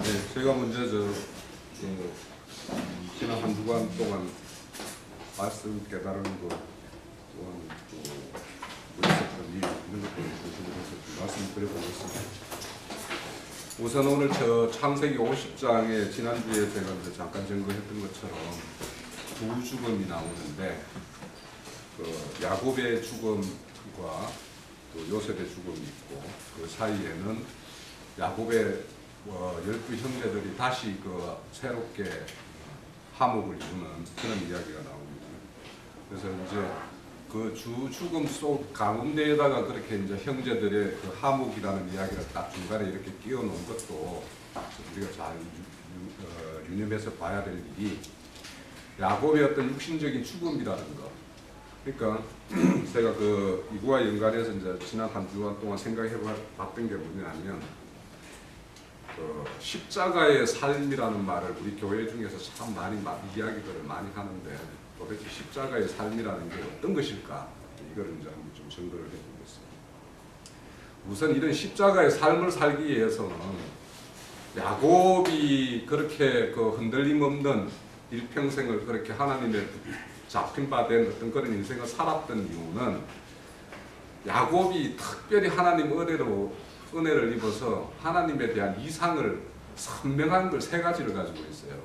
네, 제가 먼저 지난 한 주간 동안 말씀 깨달은 것 또한 또 있었던 일 이런 것들을 보시면서 말씀을 드려보겠습니다. 우선 오늘 저 창세기 50장에 지난주에 제가 이제 잠깐 증거했던 것처럼 두 죽음이 나오는데 그 야곱의 죽음과 또 요셉의 죽음이 있고 그 사이에는 야곱의 12 형제들이 다시 그 새롭게 화목을 이루는 그런 이야기가 나옵니다. 그래서 이제 그 죽음 속 가운데에다가 그렇게 이제 형제들의 그 화목이라는 이야기를 딱 중간에 이렇게 끼워 놓은 것도 우리가 잘 유념해서 봐야 될 일이 야곱의 어떤 육신적인 죽음이라는 거. 그러니까 제가 이거와 연관해서 이제 지난 한 주간 동안 생각해 봤던 게 뭐냐면 십자가의 삶이라는 말을 우리 교회 중에서 참 많이 이야기들을 많이 하는데 도대체 십자가의 삶이라는 게 어떤 것일까? 이거를 이제 한번 좀 정도를 해보겠습니다. 우선 이런 십자가의 삶을 살기 위해서는 야곱이 그렇게 그 흔들림 없는 일평생을 그렇게 하나님의 잡힌 바 된 어떤 그런 인생을 살았던 이유는 야곱이 특별히 하나님 은혜를 입어서 하나님에 대한 이상을 선명한 걸 세 가지를 가지고 있어요.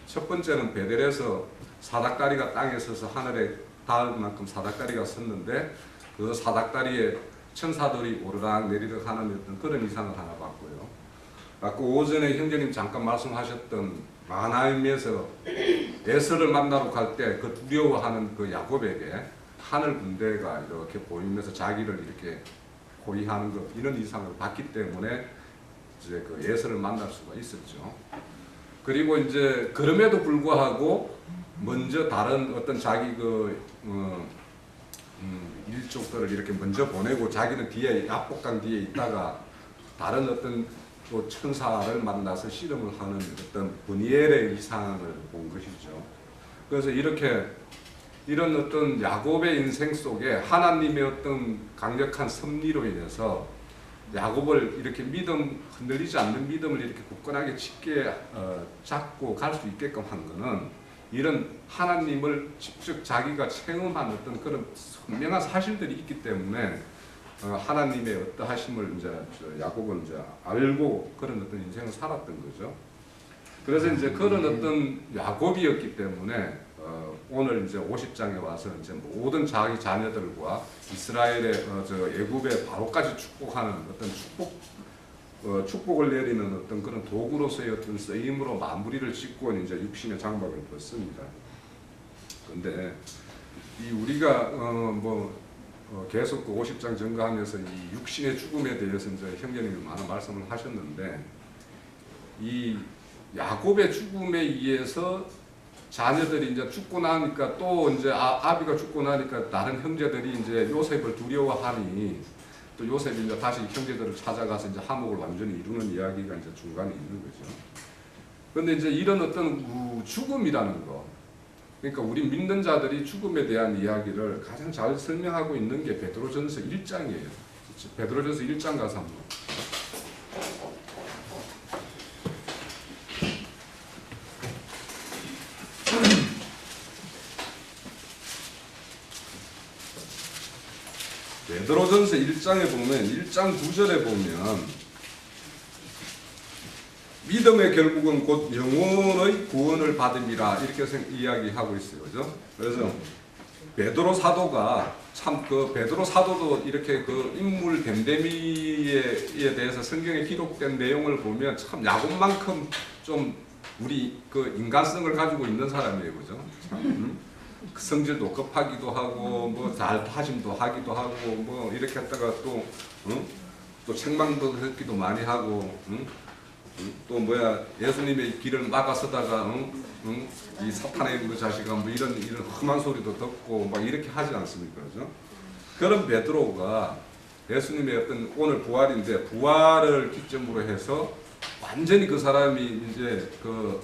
첫 번째는 베델에서 사닥다리가 땅에 서서 하늘에 닿을 만큼 사닥다리가 섰는데 그 사닥다리에 천사들이 오르락 내리락 하는 어떤 그런 이상을 하나 봤고요. 아까 오전에 형제님 잠깐 말씀하셨던 마하나임에서 에서를 만나러 갈 때 그 두려워하는 그 야곱에게 하늘 군대가 이렇게 보이면서 자기를 이렇게 호위하는 것 이런 이상을 봤기 때문에 이제 그 에서를 만날 수가 있었죠. 그리고 이제 그럼에도 불구하고 먼저 다른 어떤 자기 일족들을 이렇게 먼저 보내고 자기는 뒤에 압복강 뒤에 있다가 다른 어떤 또 천사를 만나서 씨름을 하는 어떤 브니엘의 이상을 본 것이죠. 그래서 이런 어떤 야곱의 인생 속에 하나님의 어떤 강력한 섭리로 인해서 야곱을 이렇게 흔들리지 않는 믿음을 이렇게 굳건하게 짙게 잡고 갈 수 있게끔 한 것은 이런 하나님을 직접 자기가 체험한 어떤 그런 선명한 사실들이 있기 때문에 하나님의 어떠하심을 이제 야곱은 이제 알고 그런 어떤 인생을 살았던 거죠. 그래서 이제 그런 어떤 야곱이었기 때문에 오늘 이제 50장에 와서 이제 모든 자기 자녀들과 이스라엘의 애굽의 바로까지 축복하는 어떤 축복을 내리는 어떤 그런 도구로서의 어떤 쓰임으로 마무리를 짓고 이제 육신의 장막을 벗습니다. 그런데 우리가 계속 그 50장 증거하면서 이 육신의 죽음에 대해서 이제 형제님이 많은 말씀을 하셨는데 이 야곱의 죽음에 의해서 자녀들이 이제 죽고 나니까 또 이제 아비가 죽고 나니까 다른 형제들이 이제 요셉을 두려워하니 또 요셉이 이제 다시 형제들을 찾아가서 이제 화목을 완전히 이루는 이야기가 이제 중간에 있는 거죠. 그런데 이제 이런 어떤 죽음이라는 거, 그러니까 우리 믿는 자들이 죽음에 대한 이야기를 가장 잘 설명하고 있는 게 베드로전서 1장이에요. 베드로전서 1장 가서 한번. 베드로전서 1장에 보면 1장 9절에 보면 믿음의 결국은 곧 영혼의 구원을 받음이라 이렇게 이야기하고 있어요. 그죠? 그래서 베드로 사도가 참 베드로 사도도 이렇게 그 인물 댐댐이에 대해서 성경에 기록된 내용을 보면 참 야곱만큼 좀 우리 그 인간성을 가지고 있는 사람이에요. 그죠? 성질도 급하기도 하고 뭐 잘하심도 하기도 하고 뭐 이렇게 했다가 또 책망도 듣기도 많이 하고 또 예수님의 길을 막아서다가 이 사탄의 그 자식아 뭐 이런 험한 소리도 듣고 막 이렇게 하지 않습니까? 그죠? 그런 베드로가 예수님의 어떤 오늘 부활인데 부활을 기점으로 해서 완전히 그 사람이 이제 그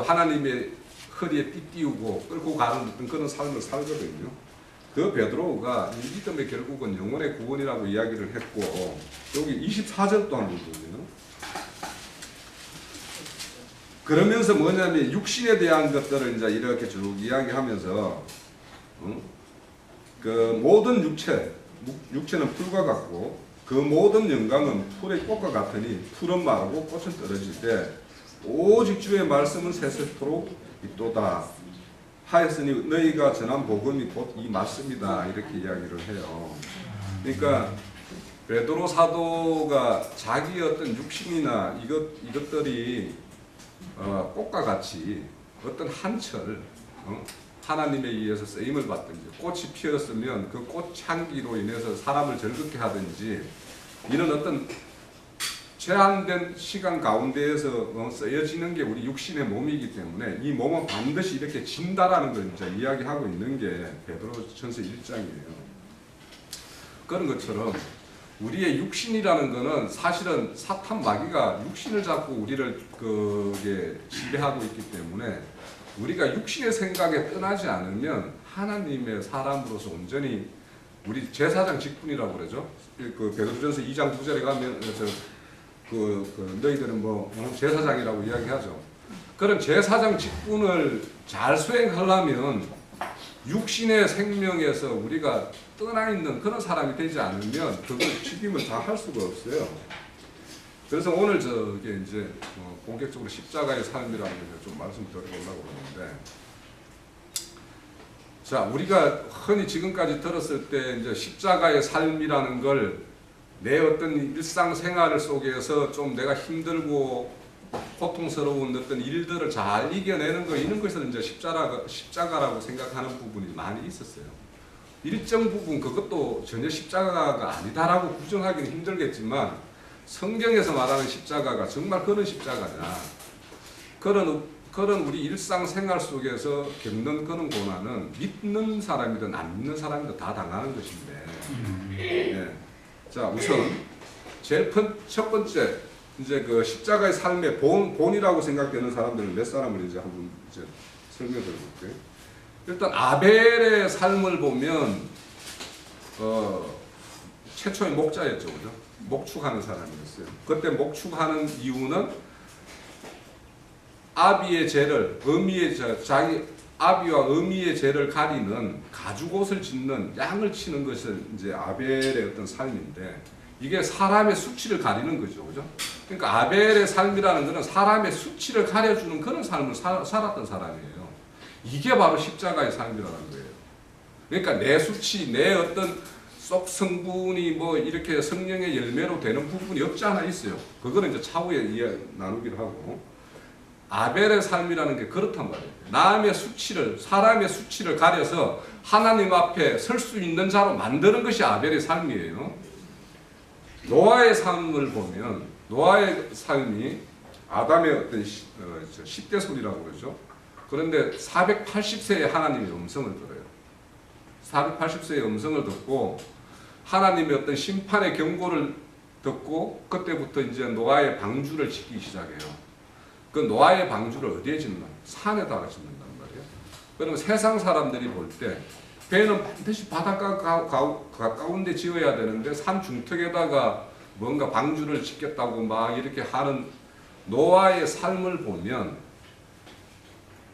하나님의 허리에 띠띠우고 끌고 가는 어떤 그런 삶을 살거든요. 그 베드로가 이 믿음의 결국은 영혼의 구원이라고 이야기를 했고 여기 24절 또 한번 보세요. 그러면서 뭐냐면 육신에 대한 것들을 이제 이렇게 쭉 이야기하면서 그 모든 육체는 풀과 같고 그 모든 영광은 풀의 꽃과 같으니 풀은 마르고 꽃은 떨어지되 오직 주의 말씀은 세세토록 있도다 하였으니 너희가 전한 복음이 곧 이 말씀이다 이렇게 이야기를 해요. 그러니까 베드로 사도가 자기 어떤 육신이나 이것들이 꽃과 같이 어떤 한철 하나님에 의해서 쓰임을 받든지 꽃이 피었으면 그 꽃향기로 인해서 사람을 즐겁게 하든지 이런 어떤 제한된 시간 가운데에서 쓰여지는 게 우리 육신의 몸이기 때문에 이 몸은 반드시 이렇게 진다라는 걸 이제 이야기하고 있는 게 베드로전서 1장이에요. 그런 것처럼 우리의 육신이라는 것은 사실은 사탄 마귀가 육신을 잡고 우리를 그게 지배하고 있기 때문에 우리가 육신의 생각에 떠나지 않으면 하나님의 사람으로서 온전히 우리 제사장 직분이라고 그러죠. 그 베드로전서 2장 9절에 가면 너희들은 뭐 제사장이라고 이야기하죠. 그런 제사장 직분을 잘 수행하려면 육신의 생명에서 우리가 떠나 있는 그런 사람이 되지 않으면 그걸 책임을 다 할 수가 없어요. 그래서 오늘 저게 이제 본격적으로 십자가의 삶이라는 걸 좀 말씀드려보려고 하는데, 자 우리가 흔히 지금까지 들었을 때 이제 십자가의 삶이라는 걸 내 어떤 일상생활 속에서 좀 내가 힘들고 고통스러운 어떤 일들을 잘 이겨내는 거 이런 것을 이제 십자가라고 생각하는 부분이 많이 있었어요. 일정 부분 그것도 전혀 십자가가 아니다라고 부정하기는 힘들겠지만 성경에서 말하는 십자가가 정말 그런 십자가냐, 그런 우리 일상생활 속에서 겪는 그런 고난은 믿는 사람이든 안 믿는 사람이든 다 당하는 것인데, 네. 자 우선 제일 첫 번째 이제 그 십자가의 삶의 본이라고 생각되는 사람들은 몇 사람을 이제 한번 이제 설명해 드릴게요. 일단 아벨의 삶을 보면 최초의 목자였죠, 그죠? 목축하는 사람이었어요. 그때 목축하는 이유는 아비의 죄를 자기 아비와 어미의 죄를 가리는 가죽옷을 짓는 양을 치는 것은 이제 아벨의 어떤 삶인데 이게 사람의 수치를 가리는 거죠, 그죠? 그러니까 아벨의 삶이라는 것은 사람의 수치를 가려주는 그런 삶을 살았던 사람이에요. 이게 바로 십자가의 삶이라는 거예요. 그러니까 내 수치, 내 어떤 속 성분이 뭐 이렇게 성령의 열매로 되는 부분이 없지 않아 있어요. 그거는 이제 차후에 나누기로 하고. 아벨의 삶이라는 게 그렇단 말이에요. 남의 수치를, 사람의 수치를 가려서 하나님 앞에 설 수 있는 자로 만드는 것이 아벨의 삶이에요. 노아의 삶을 보면 노아의 삶이 아담의 어떤 10대 소리라고 그러죠. 그런데 480세에 하나님의 음성을 들어요. 480세의 음성을 듣고 하나님의 어떤 심판의 경고를 듣고 그때부터 이제 노아의 방주를 짓기 시작해요. 그 노아의 방주를 어디에 짓나? 산에다가 짓는단 말이에요. 그러면 세상 사람들이 볼 때 배는 반드시 바닷가 가까운 데 지어야 되는데 산 중턱에다가 뭔가 방주를 짓겠다고 막 이렇게 하는 노아의 삶을 보면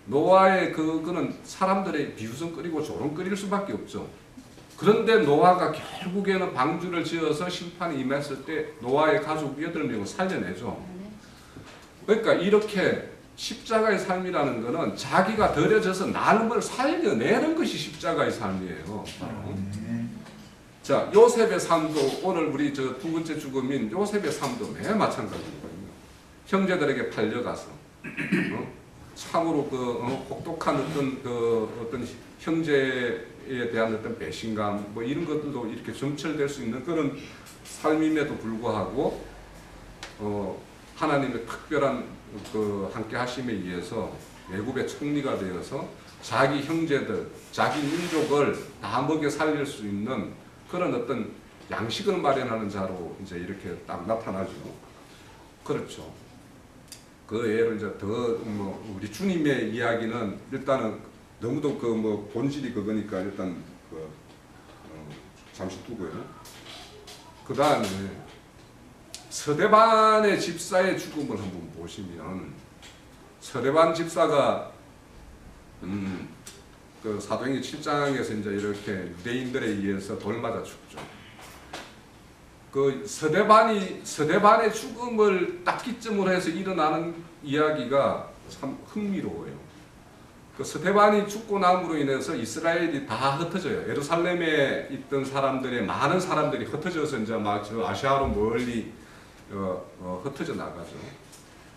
노아의 그거는 사람들의 비웃음거리고 조롱거릴 수밖에 없죠. 그런데 노아가 결국에는 방주를 지어서 심판이 임했을 때 노아의 가족 8명을 살려내죠. 그러니까 이렇게 십자가의 삶이라는 것은 자기가 들여져서 나름을 살려내는 것이 십자가의 삶이에요. 자, 요셉의 삶도 오늘 우리 저 두 번째 죽음인 요셉의 삶도 매우 마찬가지거든요. 형제들에게 팔려가서 참으로 혹독한 어떤 형제에 대한 어떤 배신감 뭐 이런 것들도 이렇게 점철될 수 있는 그런 삶임에도 불구하고 하나님의 특별한 함께 하심에 의해서 애굽의 총리가 되어서 자기 형제들, 자기 민족을 다 먹여 살릴 수 있는 그런 어떤 양식을 마련하는 자로 이제 이렇게 딱 나타나죠. 그렇죠. 그 예를 이제 우리 주님의 이야기는 일단은 너무도 본질이 그거니까 일단 잠시 두고요. 그 다음에 스데반의 집사의 죽음을 한번 보시면 서대반 집사가 그 사도행전 7장에서 이제 이렇게 유대인들에 의해서 돌 맞아 죽죠. 그 서대반의 죽음을 딱 기점으로 해서 일어나는 이야기가 참 흥미로워요. 그 서대반이 죽고 남으로 인해서 이스라엘이 다 흩어져요. 예루살렘에 있던 사람들의 많은 사람들이 흩어져서 이제 막 저 아시아로 멀리 흩어져 나가죠.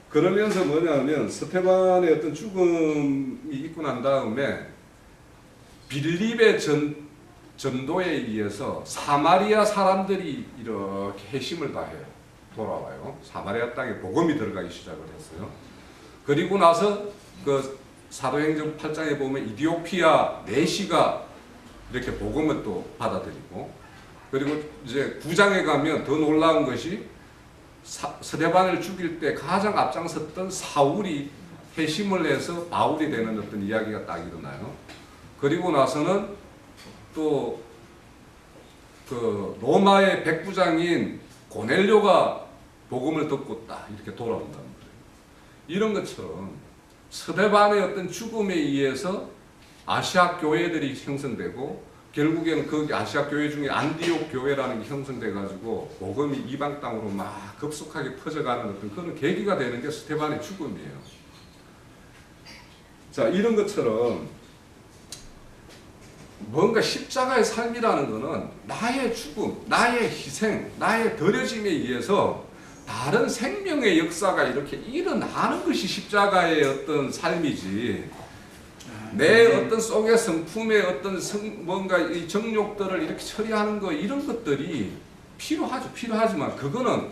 그러면서 뭐냐면 스테반의 어떤 죽음이 있고 난 다음에 빌립의 전도에 의해서 사마리아 사람들이 이렇게 회심을 다해요. 돌아와요. 사마리아 땅에 복음이 들어가기 시작을 했어요. 그리고 나서 그 사도행전 8장에 보면 이디오피아 내시가 이렇게 복음을 또 받아들이고, 그리고 이제 9장에 가면 더 놀라운 것이 스데반을 죽일 때 가장 앞장섰던 사울이 회심을 해서 바울이 되는 어떤 이야기가 딱 일어나요. 그리고 나서는 또 그 로마의 백부장인 고넬료가 복음을 듣고 딱 이렇게 돌아온다는 거예요. 이런 것처럼 스데반의 어떤 죽음에 의해서 아시아 교회들이 형성되고, 결국에는 그 아시아 교회 중에 안디옥 교회라는 게 형성돼 가지고 복음이 이방 땅으로 막 급속하게 퍼져가는 어떤 그런 계기가 되는 게 스데반의 죽음이에요. 자, 이런 것처럼 뭔가 십자가의 삶이라는 것은 나의 죽음, 나의 희생, 나의 더려짐에 의해서 다른 생명의 역사가 이렇게 일어나는 것이 십자가의 어떤 삶이지, 내 어떤 속의 성품의 어떤 뭔가 이 정욕들을 이렇게 처리하는 거, 이런 것들이 필요하죠. 필요하지만 그거는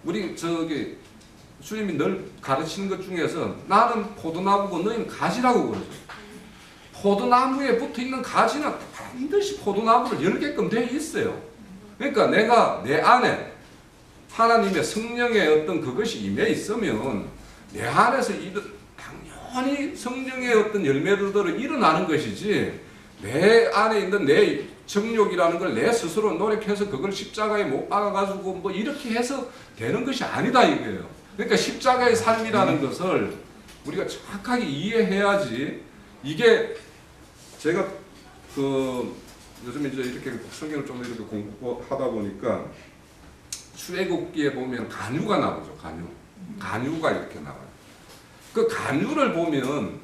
우리 주님이 늘 가르치는 것 중에서 나는 포도나무고 너희는 가지라고 그러죠. 포도나무에 붙어있는 가지는 반드시 포도나무를 열게끔 되어 있어요. 그러니까 내가 내 안에 하나님의 성령의 어떤 그것이 임해 있으면 내 안에서 당연히 성령의 어떤 열매들이 일어나는 것이지, 내 안에 있는 내 정욕이라는 걸 내 스스로 노력해서 그걸 십자가에 못 박아가지고 뭐 이렇게 해서 되는 것이 아니다 이거예요. 그러니까 십자가의 삶이라는 것을 우리가 정확하게 이해해야지. 이게 제가 요즘에 이제 이렇게 성경을 좀 이렇게 공부하다 보니까 출애굽기에 보면 간유가 나오죠. 간유가 이렇게 나와요. 그 간유를 보면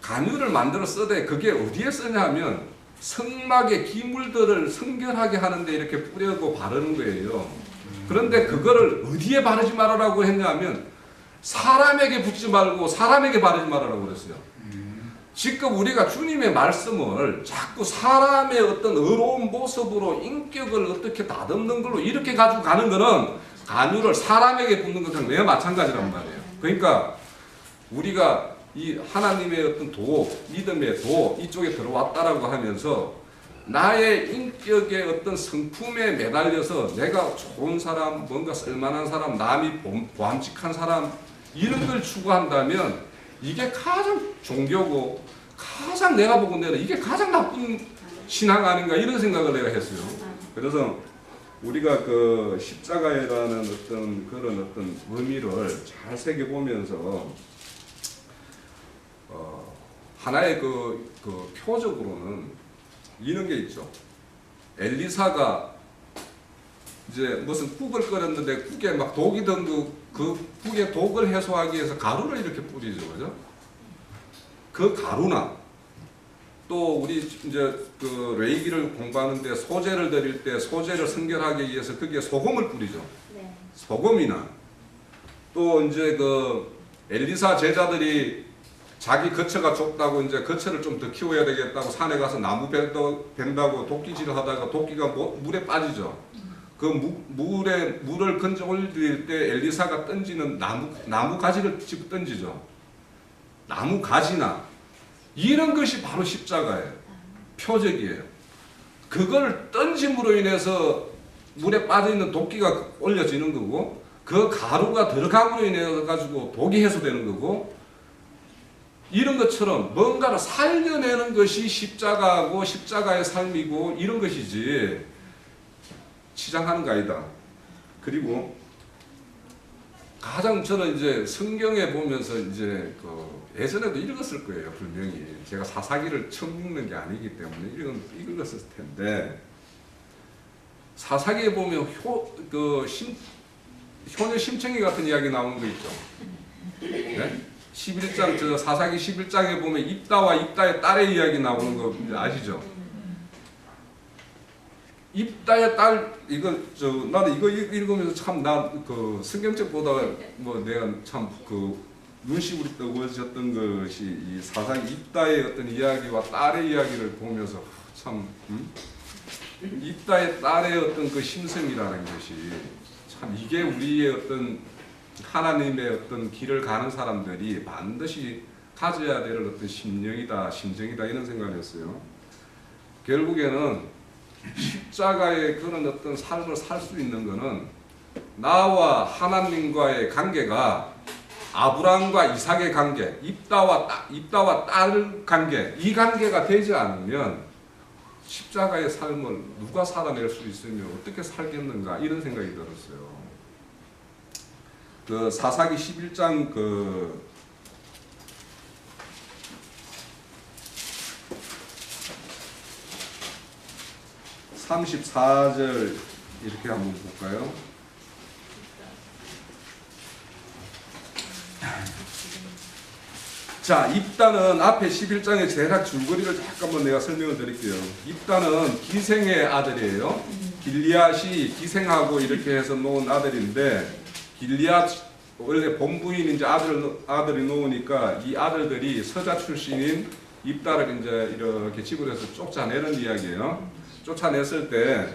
간유를 만들어 써대 그게 어디에 쓰냐면 성막의 기물들을 성결하게 하는데 이렇게 뿌려고 바르는 거예요. 그런데 그거를 어디에 바르지 말라고 했냐면 사람에게 붙이지 말고 사람에게 바르지 말라고 그랬어요. 지금 우리가 주님의 말씀을 자꾸 사람의 어떤 의로운 모습으로 인격을 어떻게 다듬는 걸로 이렇게 가지고 가는 거는 간유를 사람에게 붓는 것랑 매우 마찬가지란 말이에요. 그러니까 우리가 이 하나님의 어떤 믿음의 이쪽에 들어왔다라고 하면서 나의 인격의 어떤 성품에 매달려서 내가 좋은 사람, 뭔가 쓸만한 사람, 남이 보암직한 사람, 이런 걸 추구한다면 이게 가장 종교고 가장 내가 보고 내는 이게 가장 나쁜 신앙 아닌가, 이런 생각을 내가 했어요. 그래서 우리가 그 십자가라는 어떤 그런 어떤 의미를 잘 새겨보면서 하나의 그 표적으로는 이런 게 있죠. 엘리사가 이제 무슨 국을 끓였는데 국에 막 독이 든 그 국의 독을 해소하기 위해서 가루를 이렇게 뿌리죠, 그죠? 그 가루나 또 우리 이제 그 레이기를 공부하는데 소재를 드릴 때 소재를 성결하기 위해서 거기에 소금을 뿌리죠. 네. 소금이나 또 이제 그 엘리사 제자들이 자기 거처가 좁다고 이제 거처를 좀 더 키워야 되겠다고 산에 가서 나무 벤다고 도끼질을 하다가 도끼가 물에 빠지죠. 그 물을 건져 올릴 때 엘리사가 던지는 나무 가지를 집어 던지죠. 나무 가지나 이런 것이 바로 십자가예요. 표적이에요. 그걸 던짐으로 인해서 물에 빠져있는 도끼가 올려지는 거고, 그 가루가 들어감으로 인해 가지고 독이 해소되는 거고, 이런 것처럼 뭔가를 살려내는 것이 십자가고 십자가의 삶이고 이런 것이지 치장하는 거 아니다. 그리고 가장 저는 이제 성경에 보면서 이제 그 예전에도 읽었을 거예요. 분명히 제가 사사기를 처음 읽는 게 아니기 때문에 읽었을 텐데 사사기에 보면 효녀 심청이 같은 이야기 나오는 거 있죠. 네? 11장 저 사사기 11장에 보면 입다와 입다의 딸의 이야기 나오는 거 아시죠? 입다의 딸 나는 이거 읽으면서 참 나 그 성경책 보다가 뭐 내가 참 그 눈시울이 뜨거워졌던 것이 이 사사기 입다의 어떤 이야기와 딸의 이야기를 보면서 참 입다의 딸의 어떤 그 심성이라는 것이 참 이게 우리의 어떤 하나님의 어떤 길을 가는 사람들이 반드시 가져야 될 어떤 심정이다 이런 생각을 했어요. 결국에는 십자가의 그런 어떤 삶을 살 수 있는 것은 나와 하나님과의 관계가 아브라함과 이삭의 관계, 입다와 딸 관계, 이 관계가 되지 않으면 십자가의 삶을 누가 살아낼 수 있으며 어떻게 살겠는가 이런 생각이 들었어요. 그 사사기 11장 그 34절 이렇게 한번 볼까요? 자, 입다는 앞에 11장의 대략 줄거리를 잠깐만 내가 설명을 드릴게요. 입다는 기생의 아들이에요. 길리앗이 기생하고 이렇게 해서 놓은 아들인데 길리앗 원래 본부인 이제 아들이 놓으니까 이 아들들이 서자 출신인 입다를 이제 이렇게 집을 해서 쫓아내는 이야기예요. 쫓아냈을 때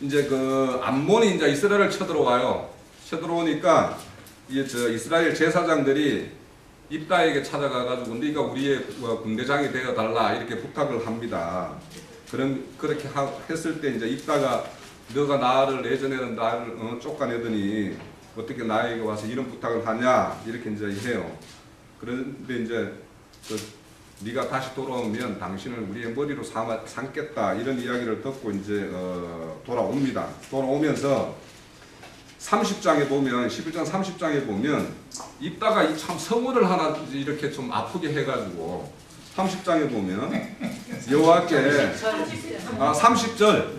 이제 그 암몬이 이제 이스라엘을 쳐들어와요. 쳐들어오니까 이스라엘 제사장들이 입다에게 찾아가가지고 네가 우리의 군대장이 되어 달라 이렇게 부탁을 합니다. 그렇게 했을 때 이제 입다가 너가 나를 예전에는 나를 쫓아내더니 어떻게 나에게 와서 이런 부탁을 하냐 이렇게 이제 해요. 그런데 이제 네가 다시 돌아오면 당신을 우리의 머리로 삼겠다 이런 이야기를 듣고 이제 돌아옵니다. 돌아오면서 30장에 보면 11장 30장에 보면 입다가 참 성문을 하나 이렇게 좀 아프게 해가지고 30장에 보면 여호와께 30절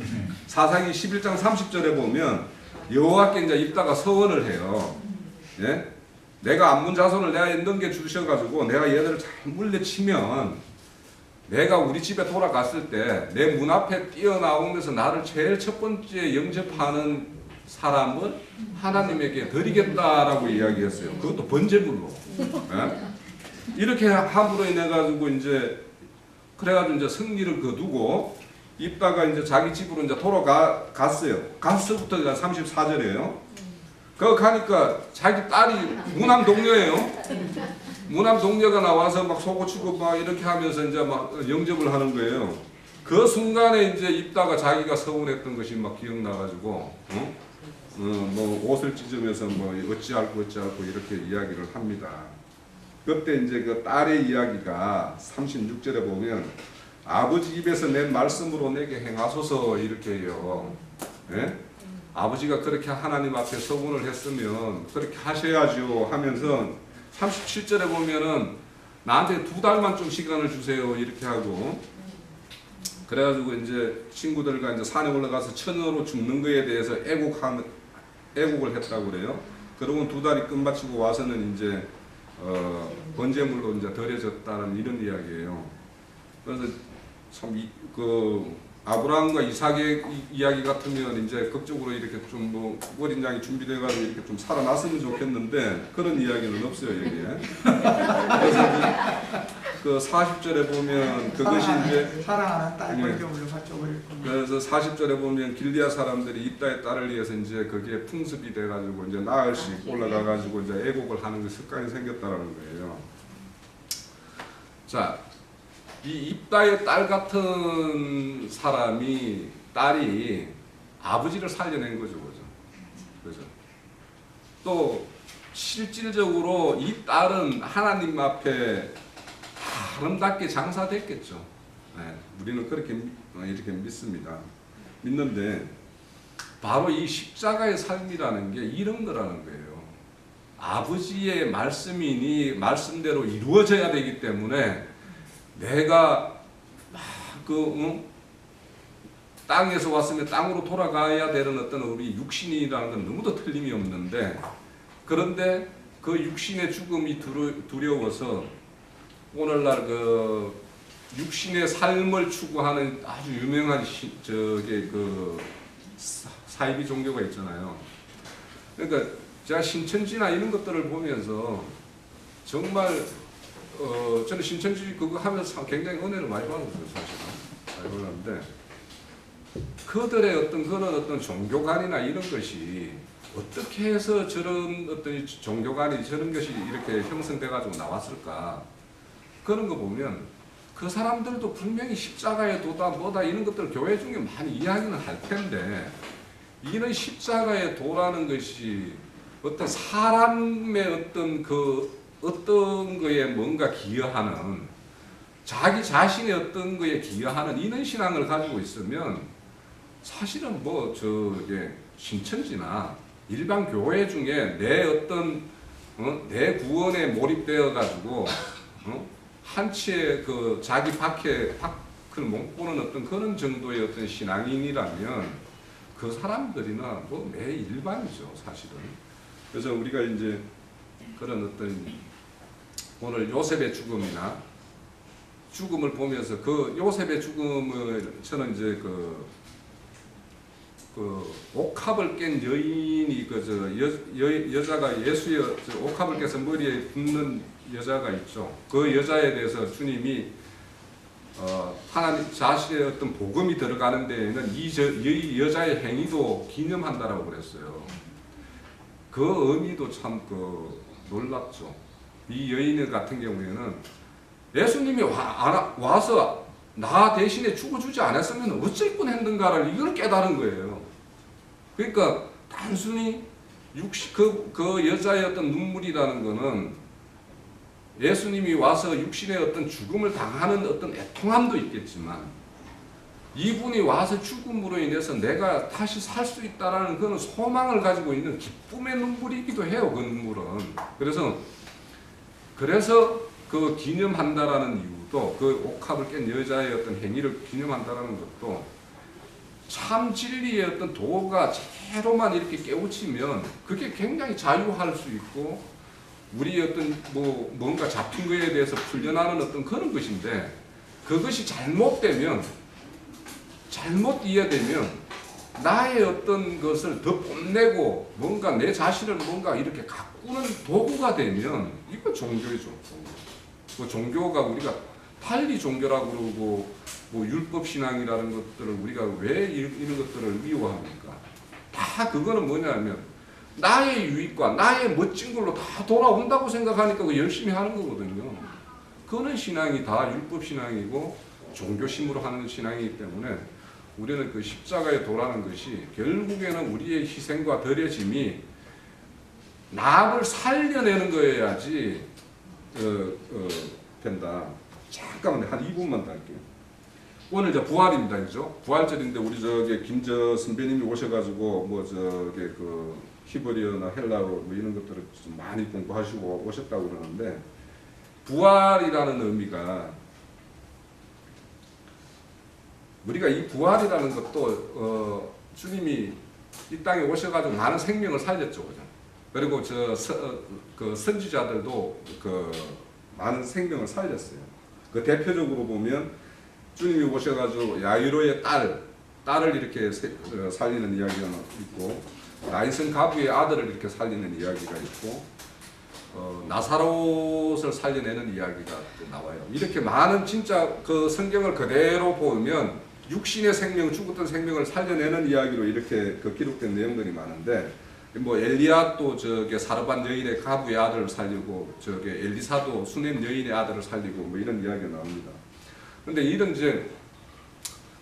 사사기 11장 30절에 보면 여호와께 이제 입다가 서원을 해요. 예? 내가 암몬 자손을 내가 넘겨 주셔가지고 내가 얘들을 잘 물리치면 내가 우리 집에 돌아갔을 때 내 문 앞에 뛰어나오면서 나를 제일 첫 번째 영접하는 사람을 하나님에게 드리겠다라고 이야기했어요. 그것도 번제물로. 예? 이렇게 함으로 인해 가지고 이제 그래가지고 이제 승리를 거두고 입다가 이제 자기 집으로 이제 돌아갔어요. 갔을부터 34절이에요. 거기 가니까 자기 딸이 무남 동료예요. 무남 동료가 나와서 막 소고치고 막 이렇게 하면서 이제 막 영접을 하는 거예요. 그 순간에 이제 입다가 자기가 서운했던 것이 막 기억나가지고, 뭐 옷을 찢으면서 뭐 어찌할고 이렇게 이야기를 합니다. 그때 이제 그 딸의 이야기가 36절에 보면 아버지 입에서 낸 말씀으로 내게 행하소서 이렇게 해요. 예? 아버지가 그렇게 하나님 앞에 서문을 했으면 그렇게 하셔야죠 하면서 37절에 보면은 나한테 2달만 좀 시간을 주세요 이렇게 하고 그래가지고 이제 친구들과 이제 산에 올라가서 처녀로 죽는 거에 대해서 애국을 했다고 그래요. 그러고 2달이 끝마치고 와서는 이제 번제물로 이제 드려졌다는 이런 이야기예요. 그래서 참 아브라함과 이삭의 이야기 같으면 이제 극적으로 이렇게 좀 뭐 어린 양이 준비돼가지고 이렇게 좀 살아났으면 좋겠는데 그런 이야기는 없어요 여기에. 그래서 그 40절에 보면 그것이 이제 사랑하는 딸 번제물로 바쳐버릴 겁니다. 그래서 40절에 보면 길리앗 사람들이 입다의 딸을 위해서 이제 그게 풍습이 돼가지고 이제 나흘씩 올라가가지고 이제 애국을 하는 그 습관이 생겼다라는 거예요. 자. 이 입다의 딸 같은 딸이 아버지를 살려낸 거죠, 그죠? 또 실질적으로 이 딸은 하나님 앞에 아름답게 장사됐겠죠. 네, 우리는 그렇게 이렇게 믿습니다. 믿는데 바로 이 십자가의 삶이라는 게 이런 거라는 거예요. 아버지의 말씀이니 말씀대로 이루어져야 되기 때문에 내가 땅에서 왔으면 땅으로 돌아가야 되는 어떤 우리 육신이라는 건 너무도 틀림이 없는데, 그런데 그 육신의 죽음이 두려워서 오늘날 그 육신의 삶을 추구하는 아주 유명한 사이비 종교가 있잖아요. 그러니까 제가 신천지나 이런 것들을 보면서 정말 저는 신천지 그거 하면서 굉장히 은혜를 많이 받았어요. 사실은 많이 받았는데, 그들의 어떤 그런 어떤 종교관이나 이런 것이 어떻게 해서 저런 어떤 종교관이 저런 것이 이렇게 형성돼 가지고 나왔을까, 그런 거 보면 그 사람들도 분명히 십자가의 도다 뭐다 이런 것들 교회 중에 많이 이야기는 할 텐데, 이런 십자가의 도라는 것이 어떤 사람의 어떤 거에 뭔가 기여하는, 자기 자신의 어떤 거에 기여하는 이런 신앙을 가지고 있으면 사실은 신천지나 일반 교회 중에 내 어떤 내 구원에 몰입되어 가지고 한치의 그 자기 밖을 못 보는 어떤 그런 정도의 어떤 신앙인이라면 그 사람들이나 매 일반이죠, 사실은. 그래서 우리가 이제 그런 어떤 오늘 요셉의 죽음이나 죽음을 보면서 그 요셉의 죽음을 저는 이제 그 옥합을 깬 여인이 여자가 예수의 옥합을 깨서 머리에 붙는 여자가 있죠. 그 여자에 대해서 주님이 하나님 자신의 어떤 복음이 들어가는 데에는 이 여자의 행위도 기념한다라고 그랬어요. 그 의미도 참 놀랍죠. 이 여인 같은 경우에는 예수님이 와서 나 대신에 죽어주지 않았으면 어쩔 뻔했는가를 이걸 깨달은 거예요. 그러니까 단순히 그 여자의 어떤 눈물이라는 거는 예수님이 와서 육신의 어떤 죽음을 당하는 어떤 애통함도 있겠지만, 이분이 와서 죽음으로 인해서 내가 다시 살 수 있다라는 그런 소망을 가지고 있는 기쁨의 눈물이기도 해요. 그 눈물은. 그래서 그 기념한다라는 이유도, 그 옥합을 깬 여자의 어떤 행위를 기념한다라는 것도 참 진리의 어떤 도가 제대로만 이렇게 깨우치면 그게 굉장히 자유할 수 있고, 우리 어떤 뭔가 잡힌 거에 대해서 풀려나는 어떤 그런 것인데, 그것이 잘못 이해되면 나의 어떤 것을 더 뽐내고 뭔가 내 자신을 뭔가 이렇게 가꾸는 도구가 되면 이건 종교이죠. 그 종교가 우리가 달리 종교라고 그러고 율법 신앙이라는 것들을 우리가 왜 이런 것들을 미워합니까? 다 그거는 뭐냐면 나의 유익과 나의 멋진 걸로 다 돌아온다고 생각하니까 열심히 하는 거거든요. 그거는 신앙이 다 율법 신앙이고 종교심으로 하는 신앙이기 때문에 우리는 그 십자가에 도라는 것이 결국에는 우리의 희생과 덜해짐이 남을 살려내는 거여야지 된다. 잠깐만요. 한 2분만 더 할게요. 오늘 이제 부활입니다. 그죠? 부활절인데 우리 김저 선배님이 오셔가지고 그 히브리어나 헬라어 이런 것들을 좀 많이 공부하시고 오셨다고 그러는데, 부활이라는 의미가 우리가 이 부활이라는 것도 주님이 이 땅에 오셔가지고 많은 생명을 살렸죠. 그죠? 그리고 그 선지자들도 많은 생명을 살렸어요. 그 대표적으로 보면 주님이 오셔가지고 야이로의 딸을 이렇게 살리는 이야기가 있고, 나인성 가부의 아들을 이렇게 살리는 이야기가 있고, 나사롯을 살려내는 이야기가 나와요. 이렇게 많은 진짜 그 성경을 그대로 보면 육신의 생명, 죽었던 생명을 살려내는 이야기로 이렇게 기록된 내용들이 많은데, 엘리야도 사르반 여인의 가부의 아들을 살리고, 엘리사도 수넴 여인의 아들을 살리고 이런 이야기가 나옵니다. 그런데 이런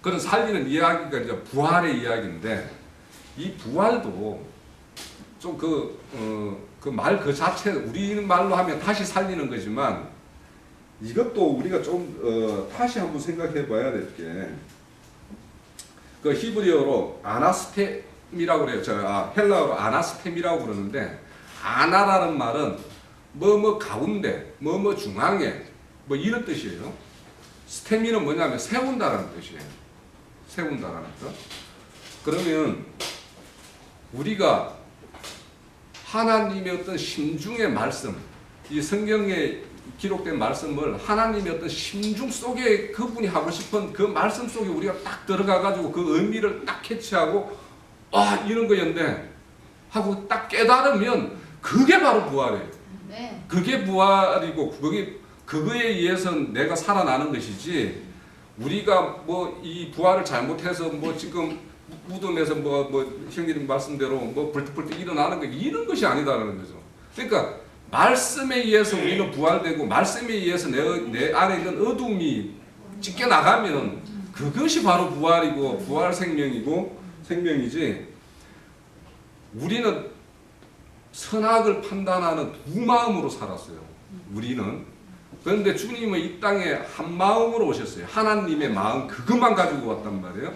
그런 살리는 이야기가 이제 부활의 이야기인데, 이 부활도 좀 그 말 그 자체, 우리 말로 하면 다시 살리는 거지만, 이것도 우리가 좀 다시 한번 생각해 봐야 될 게, 그 히브리어로 아나스템이라고 그래요. 헬라어로 아나스템이라고 그러는데, 하나라는 말은 뭐 가운데, 뭐 중앙에, 뭐 이런 뜻이에요. 스테미는 뭐냐면 세운다라는 뜻이에요. 세운다라는 뜻. 그러면 우리가 하나님의 어떤 심중의 말씀, 이 성경에 기록된 말씀을 하나님의 어떤 심중 속에 그분이 하고 싶은 그 말씀 속에 우리가 딱 들어가가지고 그 의미를 딱 캐치하고 이런 거였네 하고 딱 깨달으면 그게 바로 부활이에요. 네. 그게 부활이고 그거에 의해서 내가 살아나는 것이지, 우리가 뭐 이 부활을 잘못해서 뭐 지금 무덤에서 뭐 형님 말씀대로 뭐 불떡불떡 일어나는 거 이런 것이 아니다라는 거죠. 그러니까 말씀에 의해서 우리는 부활되고 말씀에 의해서 내 안에 있는 어둠이 찢겨 나가면 그것이 바로 부활이고 부활 생명이지. 우리는 선악을 판단하는 두 마음으로 살았어요. 우리는. 그런데 주님은 이 땅에 한 마음으로 오셨어요. 하나님의 마음 그것만 가지고 왔단 말이에요.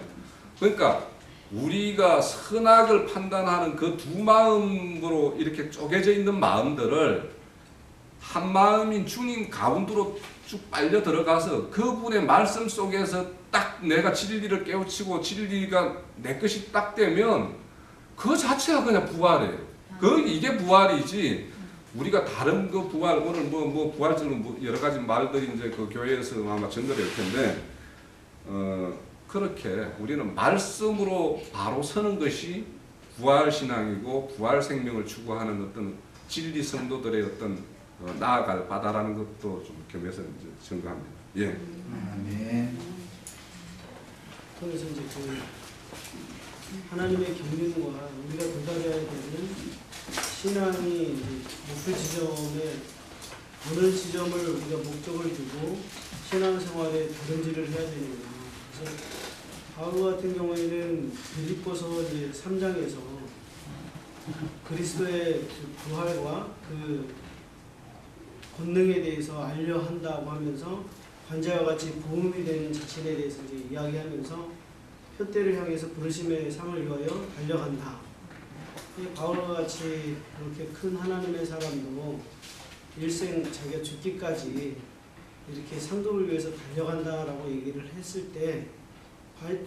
그러니까 우리가 선악을 판단하는 그 두 마음으로 이렇게 쪼개져 있는 마음들을 한 마음인 주님 가운데로 쭉 빨려 들어가서 그분의 말씀 속에서 딱 내가 진리를 깨우치고 진리가 내 것이 딱 되면 그 자체가 그냥 부활이에요. 이게 부활이지. 우리가 다른 그 부활, 오늘 뭐 부활처럼 여러 가지 말들이 이제 그 교회에서 아마 전달할 텐데, 그렇게 우리는 말씀으로 바로 서는 것이 부활 신앙이고 부활 생명을 추구하는 어떤 진리 성도들의 어떤 나아갈 바다라는 것도 좀 겸해서 이제 증거합니다. 예. 아멘. 통해서 이제 그 하나님의 경륜과 우리가 도달해야 되는 신앙이 이제 목표 지점에 어느 지점을 우리가 목적을 두고 신앙생활에 다른지를 해야 되는 거예요. 그래서 바울 같은 경우에는 빌립보서 이제 3장에서 그리스도의 그 부활과 그 권능에 대해서 알려 한다고 하면서 관자와 같이 보험이 되는 자신에 대해서 이제 이야기하면서 표대를 향해서 부르심의 상을 위하여 달려간다. 바울과 같이 그렇게 큰 하나님의 사람도 일생 자기가 죽기까지 이렇게 상급을 위해서 달려간다라고 얘기를 했을 때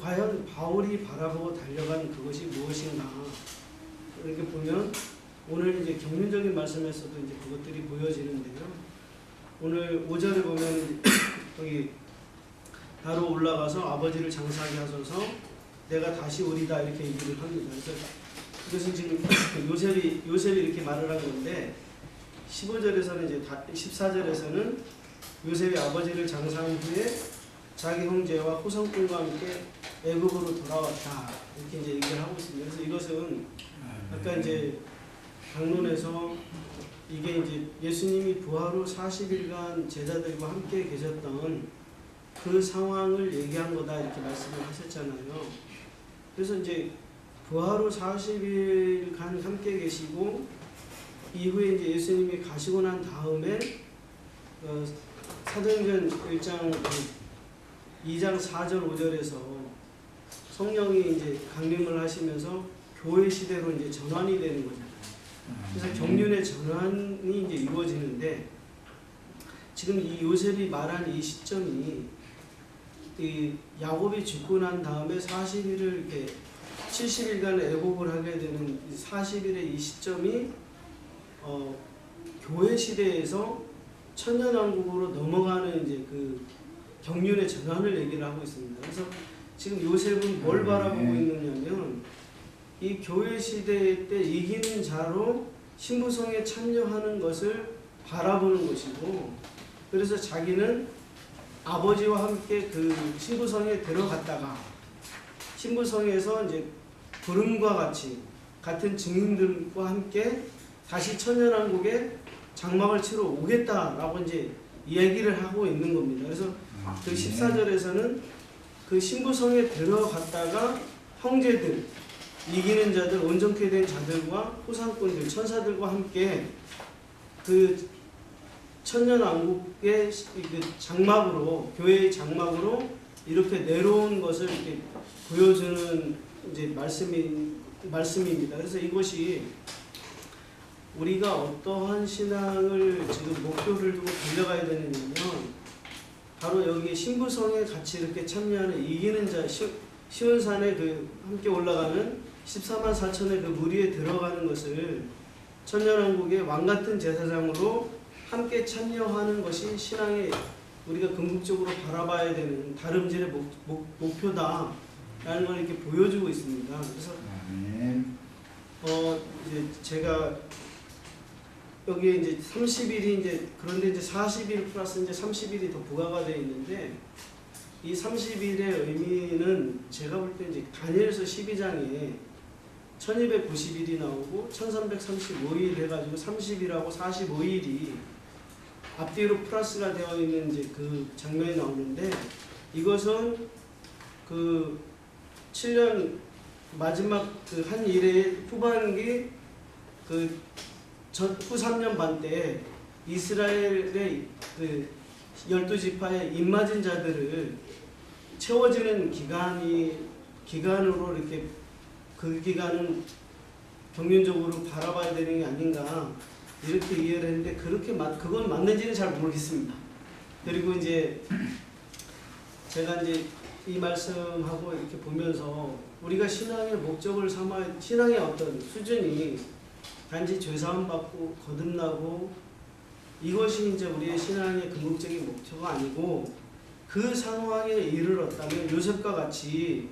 과연 바울이 바라보고 달려간 그것이 무엇인가, 이렇게 보면 오늘 이제 경륜적인 말씀에서도 이제 그것들이 보여지는데요. 오늘 5절에 보면 거기 다로 올라가서 아버지를 장사하게 하소서 내가 다시 오리다 이렇게 얘기를 합니다. 그래서 이것은 지금 요셉이 이렇게 말을 한 건데 15절에서는 이제 14절에서는 요셉이 아버지를 장사한 후에 자기 형제와 후손들과 함께 애굽으로 돌아왔다 이렇게 이제 얘기를 하고 있습니다. 그래서 이것은 아까 이제 강론에서 이게 이제 예수님이 부활 후 40일간 제자들과 함께 계셨던 그 상황을 얘기한 거다 이렇게 말씀을 하셨잖아요. 그래서 이제 부활 후 40일간 함께 계시고 이후에 이제 예수님이 가시고 난 다음에 사도행전 1장 2장 4절 5절에서 성령이 이제 강림을 하시면서 교회 시대로 이제 전환이 되는 거잖아요. 그래서 경륜의 전환이 이제 이루어지는데 지금 이 요셉이 말한 이 시점이 이 야곱이 죽고 난 다음에 40일을 이렇게 70일간 애곡을 하게 되는 40일의 이 시점이 교회 시대에서 천년왕국으로 넘어가는 이제 그 경륜의 전환을 얘기를 하고 있습니다. 그래서 지금 요셉은 뭘 바라보고 있느냐면 이 교회 시대 때 이기는 자로 신부성에 참여하는 것을 바라보는 것이고, 그래서 자기는 아버지와 함께 그 신부성에 들어갔다가 신부성에서 이제 부름과 같이 같은 증인들과 함께 다시 천년왕국에 장막을 치러 오겠다라고 이제 이야기를 하고 있는 겁니다. 그래서 그 14절에서는 그 신부성에 들어갔다가 형제들, 이기는 자들, 온전케 된 자들과 후상꾼들, 천사들과 함께 그 천년왕국의 장막으로, 교회의 장막으로 이렇게 내려온 것을 이렇게 보여주는 이제 말씀입니다. 그래서 이것이 우리가 어떠한 신앙을 지금 목표를 두고 달려가야 되느냐면 바로 여기 신부성에 같이 이렇게 참여하는 이기는 자 시온산에 그 함께 올라가는 14만 4천의 그 무리에 들어가는 것을 천년왕국의 왕같은 제사장으로 함께 참여하는 것이 신앙의 우리가 궁극적으로 바라봐야 되는 다름질의 목표다라는 걸 이렇게 보여주고 있습니다. 그래서 이제 제가 여기에 이제 30일이 이제 그런데 이제 40일 플러스 이제 30일이 더 부과가 되어 있는데 이 30일의 의미는 제가 볼 때 이제 다니엘서 12장에 1290일이 나오고 1335일 해가지고 30일하고 45일이 앞뒤로 플러스가 되어 있는 이제 그 장면이 나오는데 이것은 그 7년 마지막 그 한 일의 후반기 그 후 3년 반 때 이스라엘의 그 12지파의 입맞은 자들을 채워지는 기간으로 이렇게 그 기간은 평균적으로 바라봐야 되는 게 아닌가 이렇게 이해를 했는데 그렇게 그건 맞는지는 잘 모르겠습니다. 그리고 이제 제가 이제 이 말씀하고 이렇게 보면서 우리가 신앙의 목적을 삼아 신앙의 어떤 수준이 단지 죄사함 받고 거듭나고 이것이 이제 우리의 신앙의 궁극적인 목표가 아니고 그 상황에 이르렀다면 요셉과 같이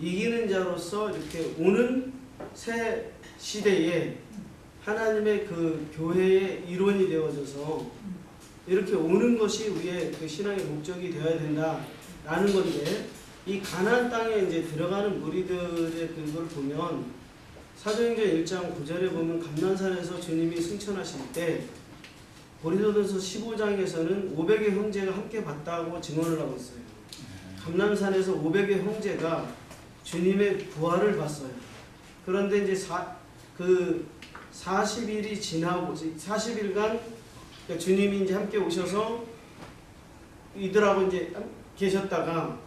이기는 자로서 이렇게 오는 새 시대에 하나님의 그 교회의 일원이 되어져서 이렇게 오는 것이 우리의 그 신앙의 목적이 되어야 된다라는 건데 이 가나안 땅에 이제 들어가는 무리들의 그걸 보면 사도행전 1장 9절에 보면 감난산에서 주님이 승천하실 때 고린도전서 15장에서는 500의 형제가 함께 봤다고 증언을 하고 있어요. 감난산에서 500의 형제가 주님의 부활을 봤어요. 그런데 이제 40일이 지나고 40일간 주님이 이제 함께 오셔서 이들하고 이제 계셨다가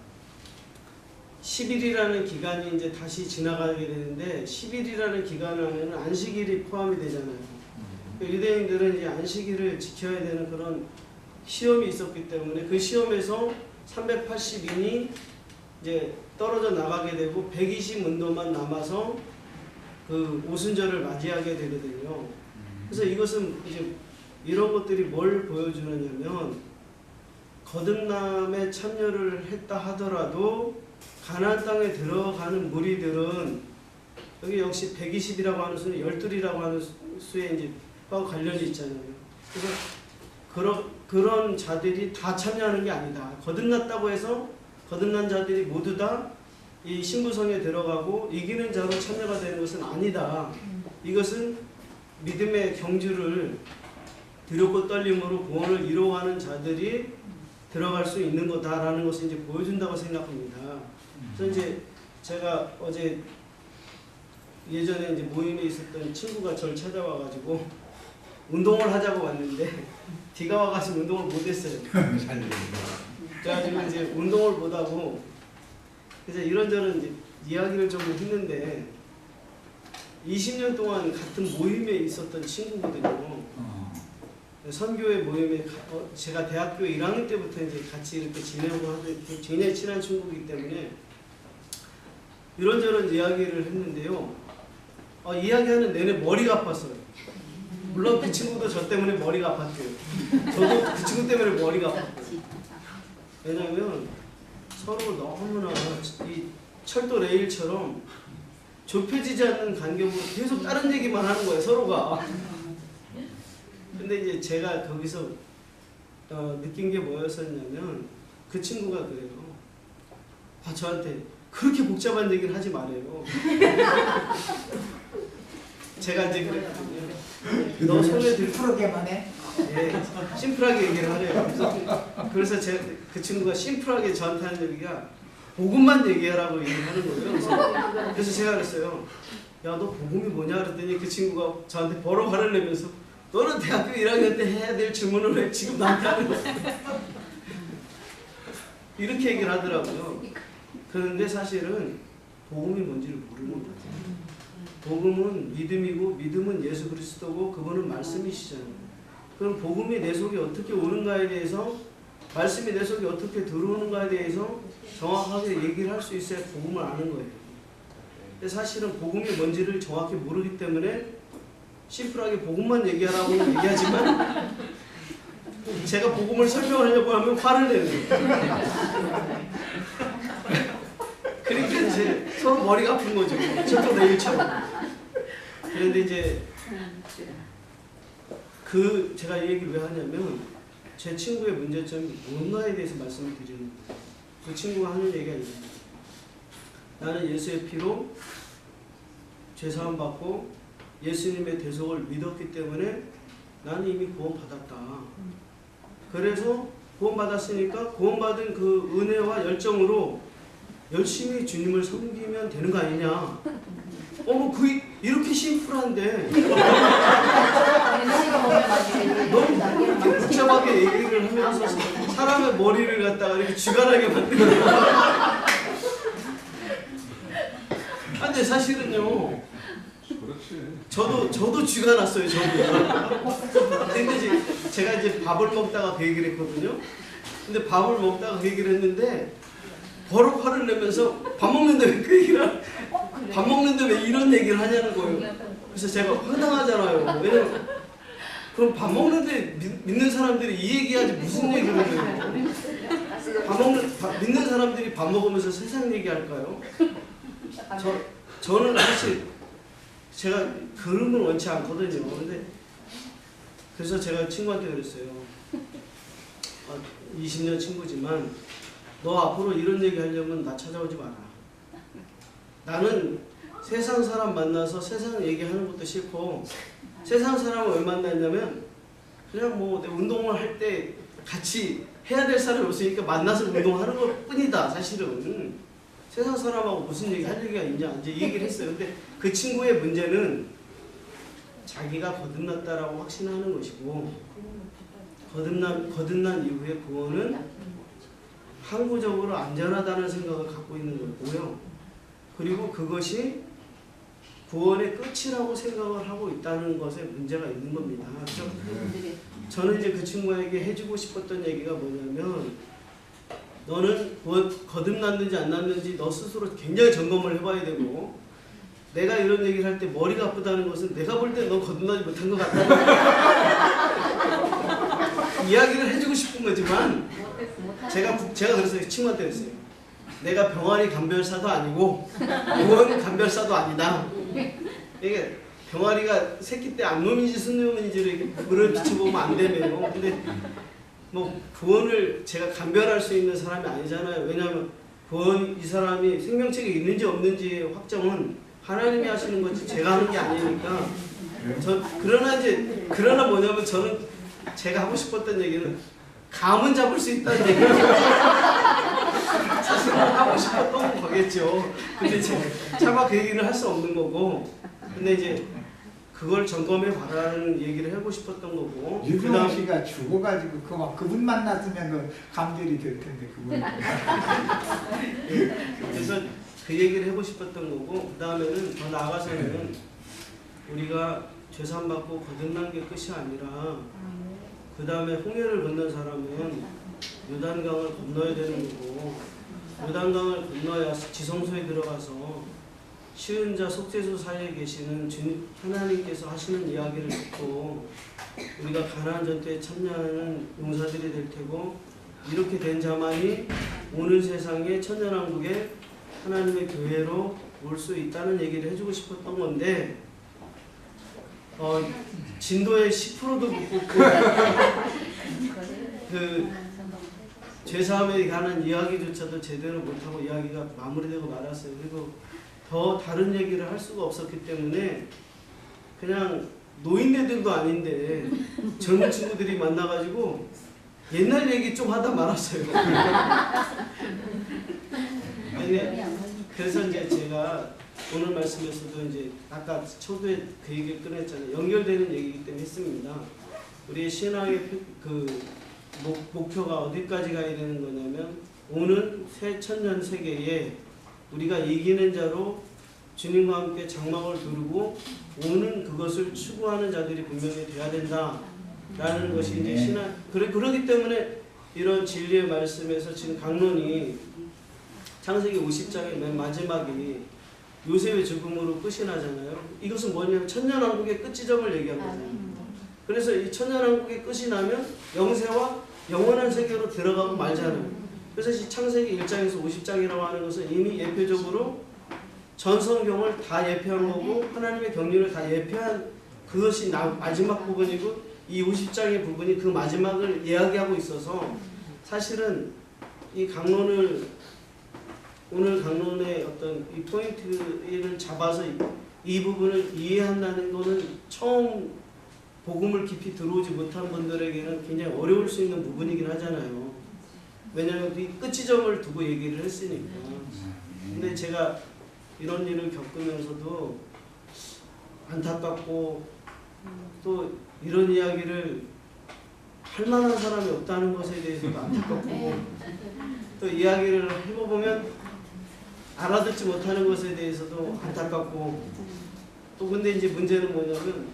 10일이라는 기간이 이제 다시 지나가게 되는데 10일이라는 기간 안에는 안식일이 포함이 되잖아요. 유대인들은 이제 안식일을 지켜야 되는 그런 시험이 있었기 때문에 그 시험에서 380인이 이제 떨어져 나가게 되고 120문도만 남아서 그 오순절을 맞이하게 되거든요. 그래서 이것은 이제 이런 것들이 뭘 보여주느냐면 거듭남에 참여를 했다 하더라도 가나안 땅에 들어가는 무리들은 여기 역시 120이라고 하는 수는 12이라고 하는 수에 이제 관련이 있잖아요. 그래서 그런 자들이 다 참여하는 게 아니다. 거듭났다고 해서 거듭난 자들이 모두 다 이 신부성에 들어가고 이기는 자로 참여가 되는 것은 아니다. 이것은 믿음의 경주를 두렵고 떨림으로 구원을 이루어가는 자들이 들어갈 수 있는 거다라는 것을 이제 보여준다고 생각합니다. 그래서 이제 제가 어제 예전에 이제 모임에 있었던 친구가 저를 찾아와가지고 운동을 하자고 왔는데 비가 와가지고 운동을 못했어요. 그래가지고 이제 운동을 못하고 그래서 이런저런 이제 이야기를 좀 했는데 20년 동안 같은 모임에 있었던 친구거든요. 선교회 모임에 제가 대학교 1학년 때부터 이제 같이 이렇게 지내고 하는 굉장히 친한 친구이기 때문에 이런저런 이야기를 했는데요. 이야기하는 내내 머리가 아팠어요. 물론 그 친구도 저 때문에 머리가 아팠대요. 저도 그 친구 때문에 머리가 아팠어요. 왜냐하면 서로 너무나 이 철도 레일처럼 좁혀지지 않는 간격으로 계속 다른 얘기만 하는 거예요, 서로가. 근데 이제 제가 거기서 느낀 게 뭐였었냐면 그 친구가 그래요. 저한테 그렇게 복잡한 얘기를 하지 말아요. 제가 이제 그랬거든요. 너 손에 들 프로게만 해? 예, 심플하게 얘기를 하래요. 그래서 그 친구가 심플하게 저한테 하는 얘기가 복음만 얘기하라고 얘기를 하는 거예요. 그래서 제가 그랬어요. 야, 너 복음이 뭐냐? 그랬더니 그 친구가 저한테 버럭 화를 내면서 너는 대학교 1학년 때 해야 될 질문을 왜 지금 나한테 하는 거야? 이렇게 얘기를 하더라고요. 그런데 사실은 복음이 뭔지를 모르는 거죠. 복음은 믿음이고 믿음은 예수 그리스도고 그분은 말씀이시잖아요. 그럼 복음이 내 속에 어떻게 오는가에 대해서 말씀이 내 속에 어떻게 들어오는가에 대해서 정확하게 얘기를 할 수 있어야 복음을 아는 거예요. 근데 사실은 복음이 뭔지를 정확히 모르기 때문에 심플하게 복음만 얘기하라고 얘기하지만 제가 복음을 설명하려고 하면 화를 내는 거예요. 그러니까 이제 서로 머리가 아픈 거죠. 저도 내일처럼. 그런데 이제 제가 이 얘기를 왜 하냐면 제 친구의 문제점이 뭔가에 대해서 말씀을 드리는 거예요. 그 친구가 하는 얘기가 있습니다. 나는 예수의 피로 죄사함 받고 예수님의 대속을 믿었기 때문에 나는 이미 구원받았다. 그래서 구원받았으니까 구원받은 그 은혜와 열정으로 열심히 주님을 섬기면 되는 거 아니냐. 이렇게 심플한데 너무 이렇게 복잡하게 얘기를 하면서 사람의 머리를 갖다가 이렇게 쥐간하게 만드는 거야. 근데 사실은요. 그렇지. 저도 쥐가 났어요. 근데 이제 제가 이제 밥을 먹다가 그 얘기를 했거든요. 근데 밥을 먹다가 그 얘기를 했는데 버럭 화를 내면서 밥 먹는데 왜 그 얘기를 밥 먹는데 왜 이런 얘기를 하냐는 거예요. 그래서 제가 황당하잖아요. 왜냐면 그럼 밥 먹는데 믿는 사람들이 이 얘기하지 무슨 얘기를 해요? 믿는 사람들이 밥 먹으면서 세상 얘기할까요? 저는 사실 제가 그런 걸 원치 않거든요. 근데 그래서 제가 친구한테 그랬어요. 20년 친구지만 너 앞으로 이런 얘기 하려면 나 찾아오지 마라. 나는 세상 사람 만나서 세상 얘기하는 것도 싫고 세상 사람을 왜 만났냐면 그냥 뭐 내 운동을 할 때 같이 해야 될 사람이 없으니까 만나서 운동하는 것 뿐이다. 사실은 세상 사람하고 무슨 얘기 할 얘기가 있냐 이제 얘기를 했어요. 근데 그 친구의 문제는 자기가 거듭났다라고 확신하는 것이고 거듭난 이후에 구원은 항구적으로 안전하다는 생각을 갖고 있는 거고요. 그리고 그것이 구원의 끝이라고 생각을 하고 있다는 것에 문제가 있는 겁니다. 그래서 저는 이제 그 친구에게 해주고 싶었던 얘기가 뭐냐면 너는 거듭났는지 안 났는지 너 스스로 굉장히 점검을 해봐야 되고 내가 이런 얘기를 할 때 머리가 아프다는 것은 내가 볼 때 너 거듭나지 못한 것 같다. 이야기를 해주고 싶은 거지만 제가 그랬어요. 친구한테 그랬어요. 내가 병아리 감별사도 아니고 의원 감별사도 아니다. 이게 병아리가 새끼 때 암놈인지 순놈인지를 이렇게 물을 비춰보면 안 되네요. 근데 뭐 구원을 제가 감별할 수 있는 사람이 아니잖아요. 왜냐하면 구원 이 사람이 생명체가 있는지 없는지의 확정은 하나님이 하시는 거지 제가 하는 게 아니니까. 그러나 뭐냐면 저는 제가 하고 싶었던 얘기는 감은 잡을 수 있다는 얘기를 사실은 하고 싶었던 거겠죠. 근데 차마 그 얘기를 할 수 없는 거고. 근데 이제 그걸 점검해 봐라는 얘기를 하고 싶었던 거고. 유병호 씨가 죽어가지고 그분 만났으면 그 감결이 될 텐데 그분. 그래서 그 얘기를 하고 싶었던 거고. 그 다음에는 더 나아가서는 우리가 죄산 받고 거듭난 게 끝이 아니라 그 다음에 홍해를 건넌 사람은 요단강을 건너야 되는 거고 요단강을 건너야 지성소에 들어가서 시은자 속죄소 사이에 계시는 주님 하나님께서 하시는 이야기를 듣고 우리가 가나안 전투에 참여하는 용사들이 될 테고 이렇게 된 자만이 오는 세상에 천년왕국에 하나님의 교회로 올 수 있다는 얘기를 해주고 싶었던 건데 진도의 10%도 못 뽑고 그 죄사함에 관한 이야기조차도 제대로 못하고 이야기가 마무리되고 말았어요. 그리고 더 다른 얘기를 할 수가 없었기 때문에 그냥 노인네들도 아닌데 젊은 친구들이 만나가지고 옛날 얘기 좀 하다 말았어요. 그래서 이제 제가 오늘 말씀에서도 이제 아까 초두에 그 얘기를 꺼냈잖아요. 연결되는 얘기이기 때문에 했습니다. 우리의 신앙의 그 목표가 어디까지 가야 되는 거냐면 오는 새 천년 세계에 우리가 이기는 자로 주님과 함께 장막을 두르고 오는 그것을 추구하는 자들이 분명히 돼야 된다라는 것이 이제 신앙. 그러기 때문에 이런 진리의 말씀에서 지금 강론이 창세기 50장의 맨 마지막이 요셉의 죽음으로 끝이 나잖아요. 이것은 뭐냐면 천년왕국의 끝 지점을 얘기한 거잖아요. 그래서 이 천년왕국의 끝이 나면 영세와 영원한 세계로 들어가고 말잖아요. 그래서 이 창세기 1장에서 50장이라고 하는 것은 이미 예표적으로 전 성경을 다 예표한 거고 하나님의 경륜을 다 예표한 그것이 마지막 부분이고 이 50장의 부분이 그 마지막을 이야기하고 있어서 사실은 이 강론을 오늘 강론의 어떤 이 포인트를 잡아서 이 부분을 이해한다는 것은 처음 복음을 깊이 들어오지 못한 분들에게는 굉장히 어려울 수 있는 부분이긴 하잖아요. 왜냐하면 이 끝지점을 두고 얘기를 했으니까. 근데 제가 이런 일을 겪으면서도 안타깝고 또 이런 이야기를 할 만한 사람이 없다는 것에 대해서도 안타깝고 또 이야기를 해보면 알아듣지 못하는 것에 대해서도 안타깝고 또 근데 이제 문제는 뭐냐면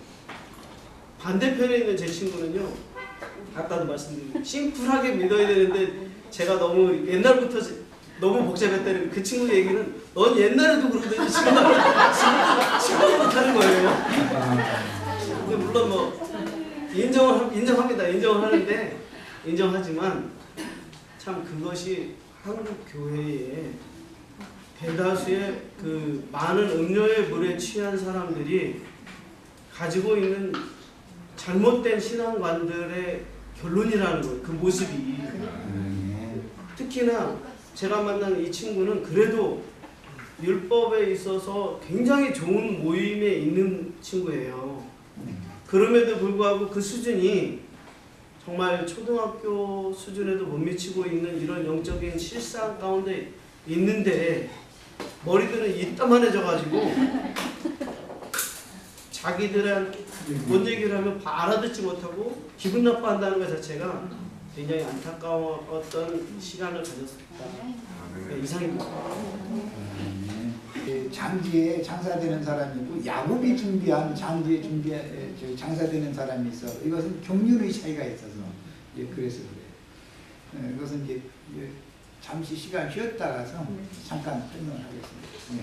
반대편에 있는 제 친구는요 아까도 말씀드린 심플하게 믿어야 되는데 제가 너무 옛날부터 너무 복잡했다는 그 친구 얘기는 넌 옛날에도 그러더니 지금 못하는 거예요. 근데 물론 뭐 인정합니다. 인정을 하는데 인정하지만 참 그것이 한국 교회에 대다수의 그 많은 음료의 물에 취한 사람들이 가지고 있는 잘못된 신앙관들의 결론이라는 거예요. 그 모습이. 특히나 제가 만난 이 친구는 그래도 율법에 있어서 굉장히 좋은 모임에 있는 친구예요. 그럼에도 불구하고 그 수준이 정말 초등학교 수준에도 못 미치고 있는 이런 영적인 실상 가운데 있는데 머리들은 이따만해져가지고 자기들은 뭔 얘기를 하면 알아듣지 못하고 기분 나빠한다는 것 자체가 굉장히 안타까웠던 시간을 가졌습니다. 네, 이상입니다. 장지에 장사되는 사람이 있고 야곱이 준비한 장지에 장사되는 사람이 있어. 이것은 경륜의 차이가 있어서 그래서 그래. 이것은 이제 잠시 시간 쉬었다 가서 잠깐 설명을 하겠습니다. 네.